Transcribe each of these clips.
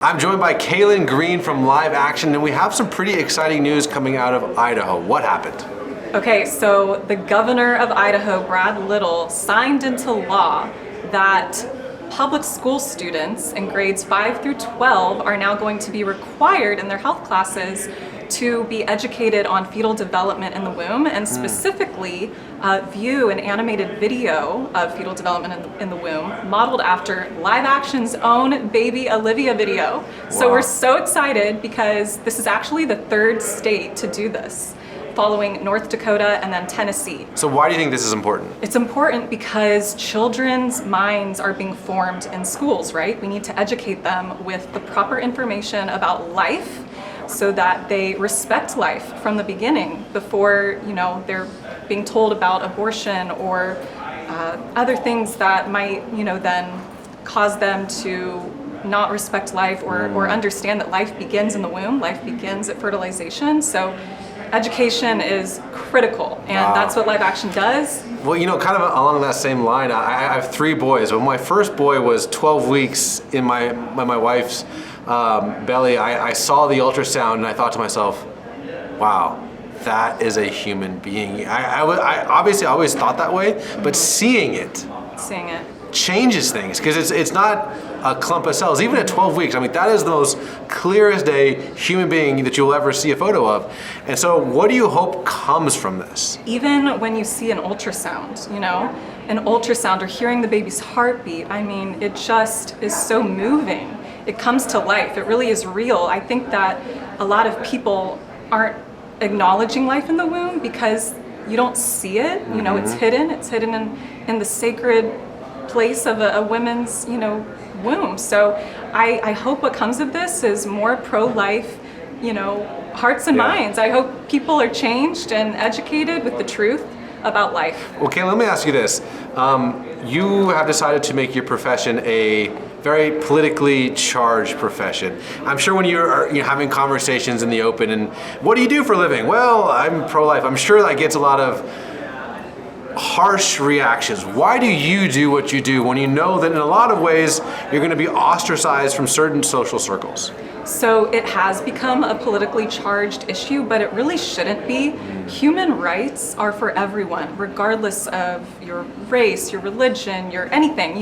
I'm joined by Kaylyn Green from Live Action, and we have some pretty exciting news coming out of Idaho. What happened? Okay, so the governor of Idaho, Brad Little, signed into law that public school students in grades 5 through 12 are now going to be required in their health classes to be educated on fetal development in the womb, and specifically view an animated video of fetal development in the womb modeled after Live Action's own Baby Olivia video. Wow. So we're so excited because this is actually the third state to do this, following North Dakota and then Tennessee. So why do you think this is important? It's important because children's minds are being formed in schools, right? We need to educate them with the proper information about life so that they respect life from the beginning before, they're being told about abortion or other things that might, then cause them to not respect life or understand that life begins in the womb, life begins at fertilization. So education is critical, and that's what Live Action does. Well, kind of along that same line, I have 3 boys. When my first boy was 12 weeks in my wife's belly, I saw the ultrasound and I thought to myself, wow, that is a human being. I obviously always thought that way, but seeing it changes things, because it's not a clump of cells. Even at 12 weeks, that is the most clearest day human being that you'll ever see a photo of. And so what do you hope comes from this? Even when you see an ultrasound, an ultrasound or hearing the baby's heartbeat, it just is so moving. It comes to life. It really is real. I think that a lot of people aren't acknowledging life in the womb because you don't see it. It's hidden. It's hidden in the sacred place of a woman's, womb. So I hope what comes of this is more pro-life, hearts and minds. I hope people are changed and educated with the truth about life. Okay, let me ask you this. You have decided to make your profession a very politically charged profession. I'm sure when you're having conversations in the open, and what do you do for a living? Well, I'm pro-life. I'm sure that gets a lot of harsh reactions. Why do you do what you do when you know that in a lot of ways you're going to be ostracized from certain social circles? So it has become a politically charged issue, but it really shouldn't be. Human rights are for everyone, regardless of your race, your religion, your anything.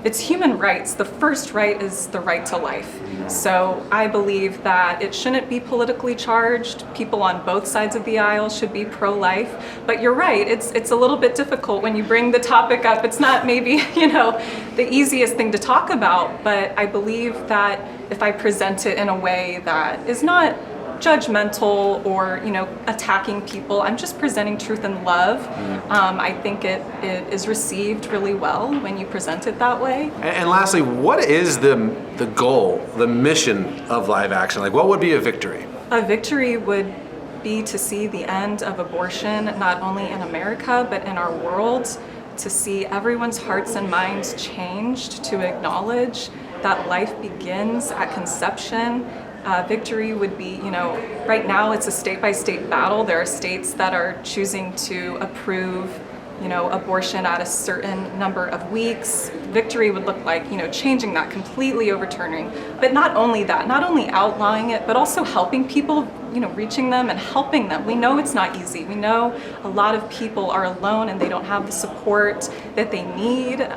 It's human rights. The first right is the right to life. So I believe that it shouldn't be politically charged. People on both sides of the aisle should be pro-life. But you're right, it's a little bit difficult when you bring the topic up. It's not maybe, the easiest thing to talk about, but I believe that if I present it in a way that is not judgmental or attacking people, I'm just presenting truth and love. I think it is received really well when you present it that way. And lastly, what is the goal, the mission of Live Action? What would be a victory? A victory would be to see the end of abortion, not only in America but in our world, to see everyone's hearts and minds changed, to acknowledge that life begins at conception. Victory would be, right now it's a state-by-state battle. There are states that are choosing to approve, abortion at a certain number of weeks. Victory would look like, changing that, completely overturning. But not only that, not only outlawing it, but also helping people, reaching them and helping them. We know it's not easy. We know a lot of people are alone and they don't have the support that they need.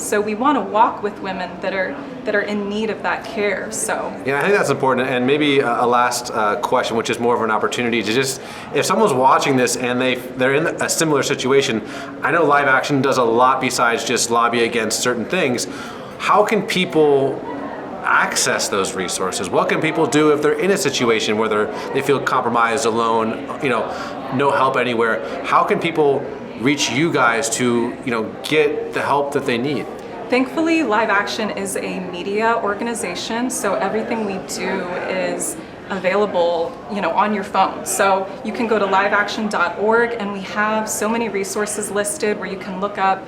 So we want to walk with women that are in need of that care. So yeah, I think that's important. And maybe a last question, which is more of an opportunity to just, if someone's watching this and they're in a similar situation, I know Live Action does a lot besides just lobby against certain things. How can people access those resources? What can people do if they're in a situation where they feel compromised, alone, no help anywhere? How can people reach you guys to, get the help that they need? Thankfully, Live Action is a media organization, so everything we do is available, on your phone. So you can go to liveaction.org, and we have so many resources listed where you can look up,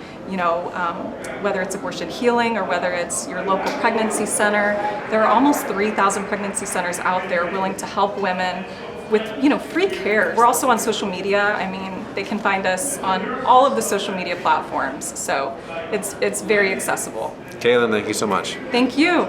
whether it's abortion healing or whether it's your local pregnancy center. There are almost 3,000 pregnancy centers out there willing to help women with free care. We're also on social media. They can find us on all of the social media platforms. So it's very accessible. Kaylyn, thank you so much. Thank you.